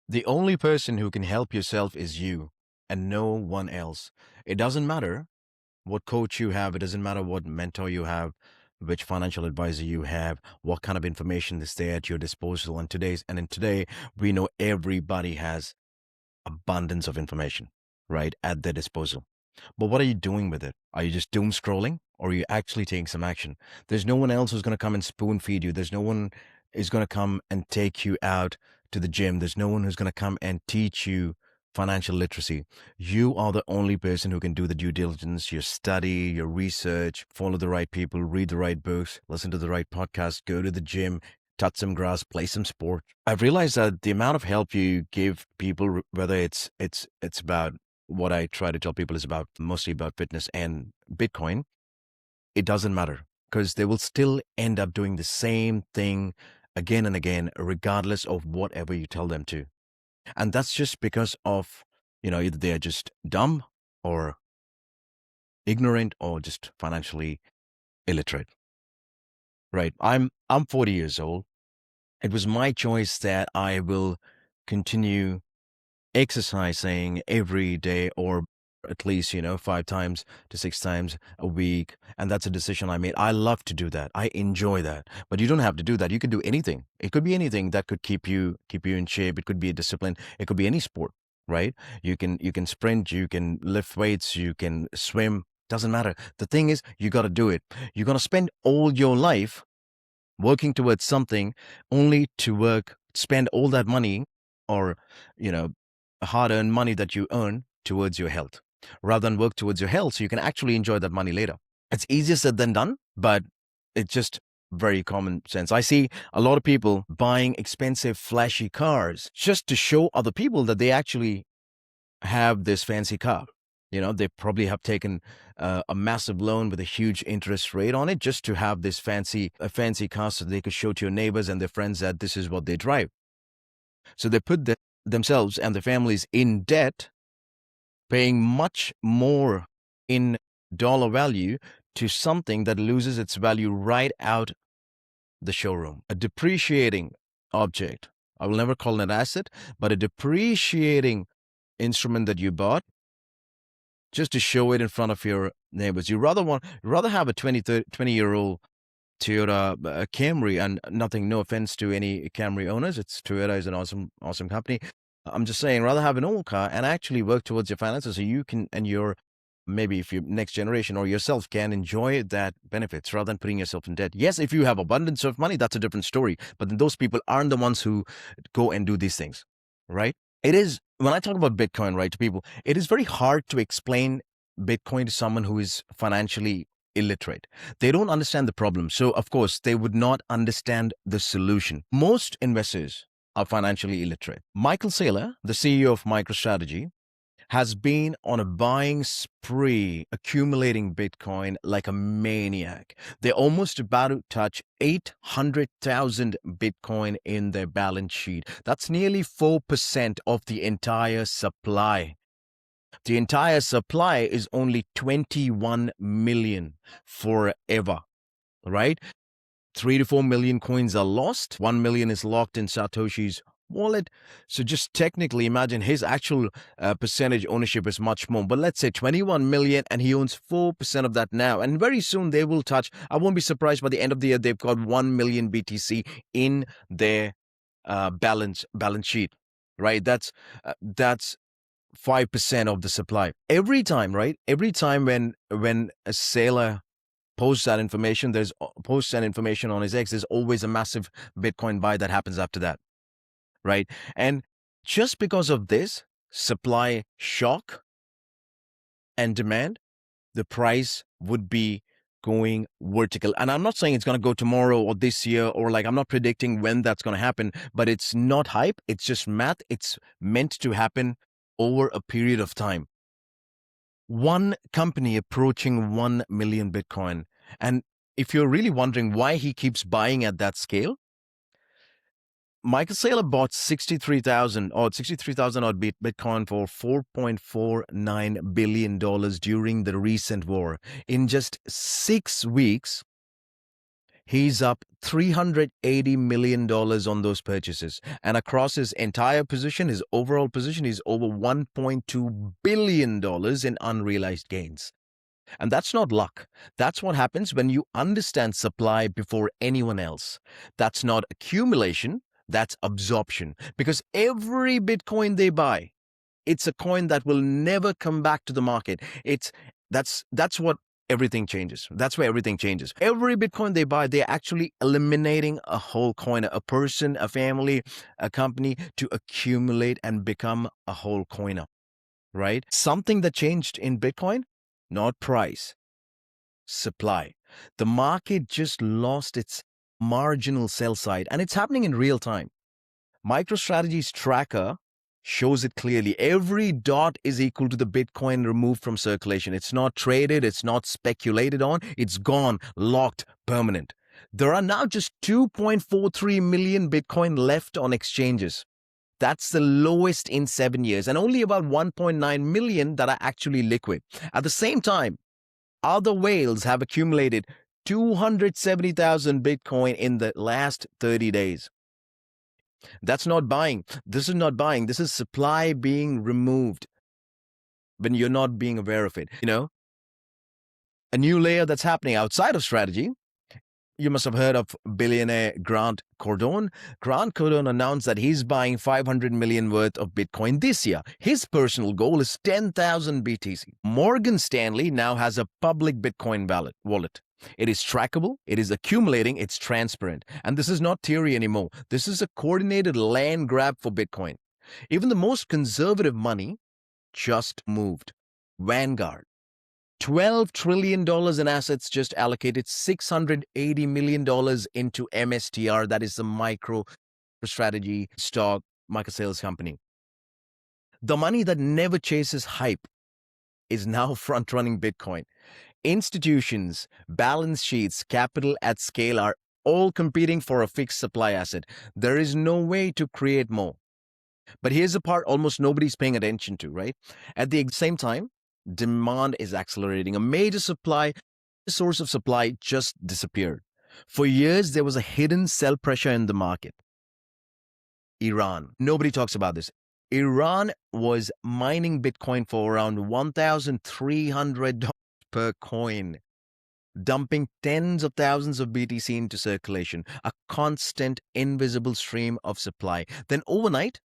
The only person who can help yourself is you and no one else. It doesn't matter what coach you have, it doesn't matter what mentor you have, which financial advisor you have, what kind of information is there at your disposal. And in today, we know everybody has abundance of information, right, at their disposal. But what are you doing with it? Are you just doom scrolling or are you actually taking some action? There's no one else who's going to come and spoon feed you. There's no one is going to come and take you out to the gym. There's no one who's going to come and teach you financial literacy. You are the only person who can do the due diligence, your study, your research, follow the right people, read the right books, listen to the right podcasts, go to the gym, touch some grass, play some sport. I've realized that the amount of help you give people, whether it's about what I try to tell people is about mostly about fitness and Bitcoin, it doesn't matter because they will still end up doing the same thing again and again, regardless of whatever you tell them to. And that's just because of, either they're just dumb or ignorant or just financially illiterate, right? I'm 40 years old. It was my choice that I will continue exercising every day or at least, 5 times to 6 times a week. And that's a decision I made. I love to do that. I enjoy that. But you don't have to do that. You can do anything. It could be anything that could keep you in shape. It could be a discipline. It could be any sport, right? You can sprint, you can lift weights, you can swim. Doesn't matter. The thing is, you got to do it. You're going to spend all your life working towards something only to spend all that money or, you know, hard earned money that you earn towards your health rather than work towards your health so you can actually enjoy that money later. It's easier said than done, but it's just very common sense. I see a lot of people buying expensive, flashy cars just to show other people that they actually have this fancy car. They probably have taken a massive loan with a huge interest rate on it just to have this fancy car so they could show to your neighbors and their friends that this is what they drive. So they put themselves and their families in debt, paying much more in dollar value to something that loses its value right out the showroom. A depreciating object. I will never call it an asset, but a depreciating instrument that you bought just to show it in front of your neighbors. You rather have a 20-year-old Toyota Camry, and nothing, no offense to any Camry owners. Toyota is an awesome company. I'm just saying, rather have an old car and actually work towards your finances so you can, and your, maybe if your next generation or yourself can enjoy that benefits rather than putting yourself in debt. Yes, if you have abundance of money, that's a different story. But then those people aren't the ones who go and do these things, right? It is, when I talk about Bitcoin, right, to people, it is very hard to explain Bitcoin to someone who is financially illiterate. They don't understand the problem. So, of course, they would not understand the solution. Most investors are financially illiterate. Michael Saylor, the CEO of MicroStrategy, has been on a buying spree, accumulating Bitcoin like a maniac. They're almost about to touch 800,000 Bitcoin in their balance sheet. That's nearly 4% of the entire supply. The entire supply is only 21 million forever, right? 3 to 4 million coins are lost. 1 million is locked in Satoshi's wallet. So just technically imagine his actual percentage ownership is much more. But let's say 21 million and he owns 4% of that now. And very soon they will touch, I won't be surprised by the end of the year, they've got 1 million BTC in their balance sheet, right? That's 5% of the supply. Every time, right? Every time when a sailor posts that information on his X, there's always a massive Bitcoin buy that happens after that, right? And just because of this supply shock and demand, the price would be going vertical. And I'm not saying it's going to go tomorrow or this year, or I'm not predicting when that's going to happen, but it's not hype. It's just math. It's meant to happen over a period of time. One company approaching 1 million Bitcoin. And if you're really wondering why he keeps buying at that scale, Michael Saylor bought 63,000 odd Bitcoin for $4.49 billion during the recent war. In just 6 weeks, He's up $380 million on those purchases. And across his entire position, his overall position, is over $1.2 billion in unrealized gains. And that's not luck. That's what happens when you understand supply before anyone else. That's not accumulation, that's absorption. Because every Bitcoin they buy, it's a coin that will never come back to the market. That's what everything changes. That's where everything changes. Every Bitcoin they buy, they're actually eliminating a whole coin, a person, a family, a company, to accumulate and become a whole coiner, right? Something that changed in Bitcoin, not price, supply. The market just lost its marginal sell side, and it's happening in real time. MicroStrategy's tracker shows it clearly. Every dot is equal to the Bitcoin removed from circulation. It's not traded, it's not speculated on, it's gone, locked, permanent. There are now just 2.43 million Bitcoin left on exchanges. That's the lowest in 7 years, and only about 1.9 million that are actually liquid. At the same time, other whales have accumulated 270,000 Bitcoin in the last 30 days. That's not buying. This is not buying. This is supply being removed when you're not being aware of it. A new layer that's happening outside of strategy. You must have heard of billionaire Grant Cardone. Grant Cardone announced that he's buying 500 million worth of Bitcoin this year. His personal goal is 10,000 BTC. Morgan Stanley now has a public Bitcoin wallet. It is trackable, it is accumulating, it's transparent. And this is not theory anymore. This is a coordinated land grab for Bitcoin. Even the most conservative money just moved. Vanguard, $12 trillion in assets just allocated $680 million into MSTR, that is the MicroStrategy stock microsales company. The money that never chases hype is now front-running Bitcoin. Institutions, balance sheets, capital at scale are all competing for a fixed supply asset. There is no way to create more. But here's the part almost nobody's paying attention to, right? At the same time, demand is accelerating. A major source of supply just disappeared. For years, there was a hidden sell pressure in the market. Iran. Nobody talks about this. Iran was mining Bitcoin for around $1,300 per coin, dumping tens of thousands of BTC into circulation, a constant, invisible stream of supply. Then overnight,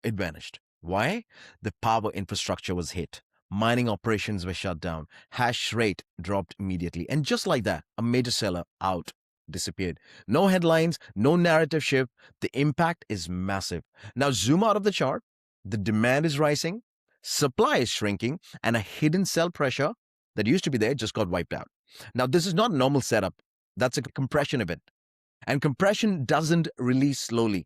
it vanished. Why? The power infrastructure was hit. Mining operations were shut down. Hash rate dropped immediately. And just like that, a major seller out, disappeared. No headlines, no narrative shift. The impact is massive. Now zoom out of the chart. The demand is rising, supply is shrinking, and a hidden sell pressure that used to be there just got wiped out. Now, this is not a normal setup. That's a compression event. And compression doesn't release slowly.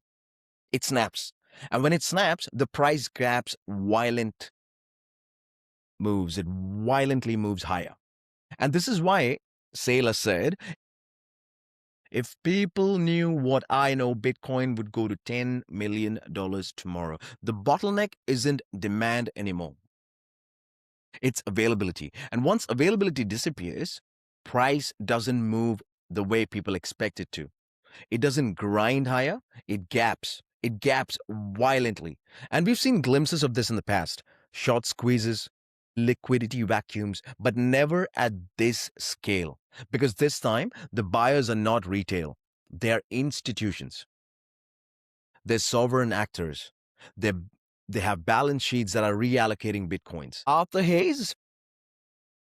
It snaps. And when it snaps, the price grabs violent moves. It violently moves higher. And this is why Saylor said, if people knew what I know, Bitcoin would go to $10 million tomorrow. The bottleneck isn't demand anymore. It's availability. And once availability disappears, price doesn't move the way people expect it to. It doesn't grind higher, it gaps. It gaps violently. And we've seen glimpses of this in the past. Short squeezes, liquidity vacuums, but never at this scale. Because this time, the buyers are not retail. They're institutions. They're sovereign actors. They have balance sheets that are reallocating Bitcoins. Arthur Hayes,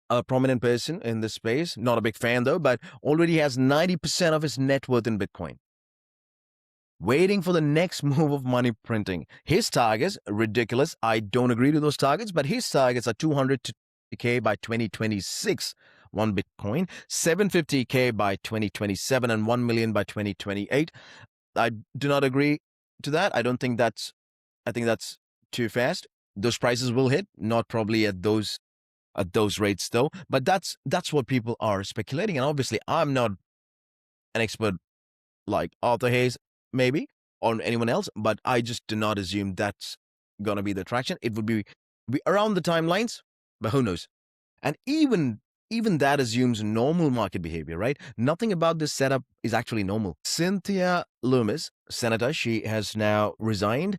a prominent person in this space, not a big fan though, but already has 90% of his net worth in Bitcoin, waiting for the next move of money printing. His targets are ridiculous. I don't agree to those targets, but his targets are 200K by 2026, one Bitcoin, 750K by 2027, and 1 million by 2028. I do not agree to that. I think that's too fast. Those prices will hit, not probably at those rates though, but that's what people are speculating. And obviously, I'm not an expert like Arthur Hayes, maybe, or anyone else, but I just do not assume that's gonna be the traction. It would be around the timelines, but who knows? And even Even that assumes normal market behavior, right? Nothing about this setup is actually normal. Cynthia Loomis, senator, she has now resigned.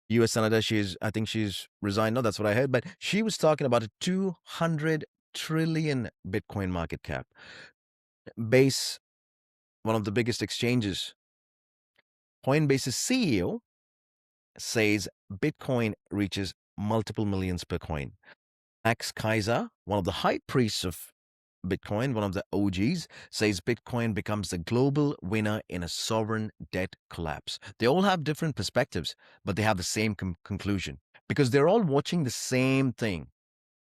US senator, I think she's resigned. No, that's what I heard. But she was talking about a 200 trillion Bitcoin market cap. Base, one of the biggest exchanges, Coinbase's CEO says Bitcoin reaches multiple millions per coin. Max Kaiser, one of the high priests of Bitcoin, one of the OGs, says Bitcoin becomes the global winner in a sovereign debt collapse. They all have different perspectives, but they have the same conclusion because they're all watching the same thing.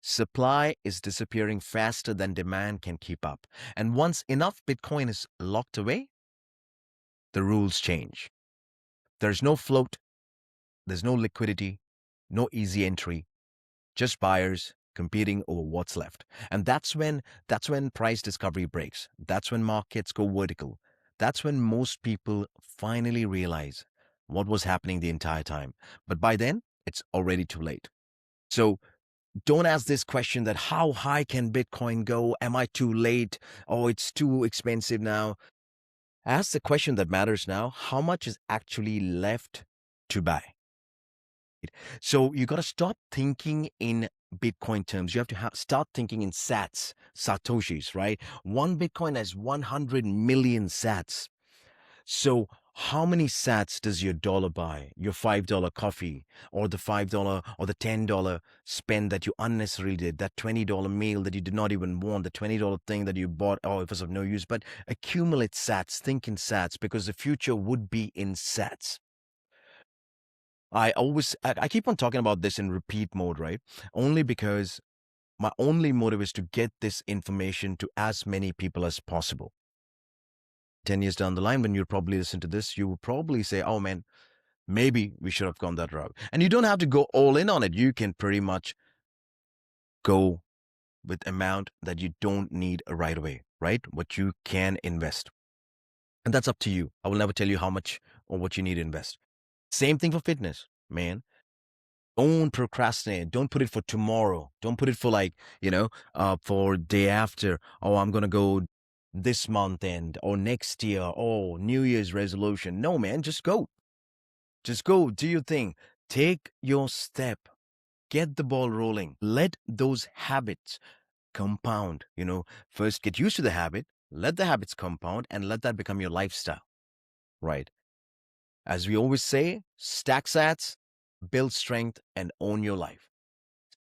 Supply is disappearing faster than demand can keep up. And once enough Bitcoin is locked away, the rules change. There's no float, there's no liquidity, no easy entry, just buyers competing over what's left. And that's when price discovery breaks. That's when markets go vertical. That's when most people finally realize what was happening the entire time. But by then, it's already too late. So don't ask this question that how high can Bitcoin go? Am I too late? Oh, it's too expensive now. Ask the question that matters now. How much is actually left to buy? So you got to stop thinking in Bitcoin terms. You have to start thinking in sats, satoshis, right? One Bitcoin has 100 million sats. So how many sats does your dollar buy? Your $5 coffee, or the $5 or the $10 spend that you unnecessarily did, that $20 meal that you did not even want, the $20 thing that you bought, oh, it was of no use. But accumulate sats, think in sats, because the future would be in sats. I keep on talking about this in repeat mode, right? Only because my only motive is to get this information to as many people as possible. 10 years down the line, when you probably listen to this, you will probably say, oh man, maybe we should have gone that route. And you don't have to go all in on it. You can pretty much go with amount that you don't need right away, right? What you can invest. And that's up to you. I will never tell you how much or what you need to invest. Same thing for fitness, man. Don't procrastinate. Don't put it for tomorrow. Don't put it for for day after. Oh, I'm gonna go this month end or next year. Oh, New Year's resolution. No, man, just go. Just go. Do your thing. Take your step. Get the ball rolling. Let those habits compound. First get used to the habit. Let the habits compound and let that become your lifestyle. Right. As we always say, stack sats, build strength, and own your life.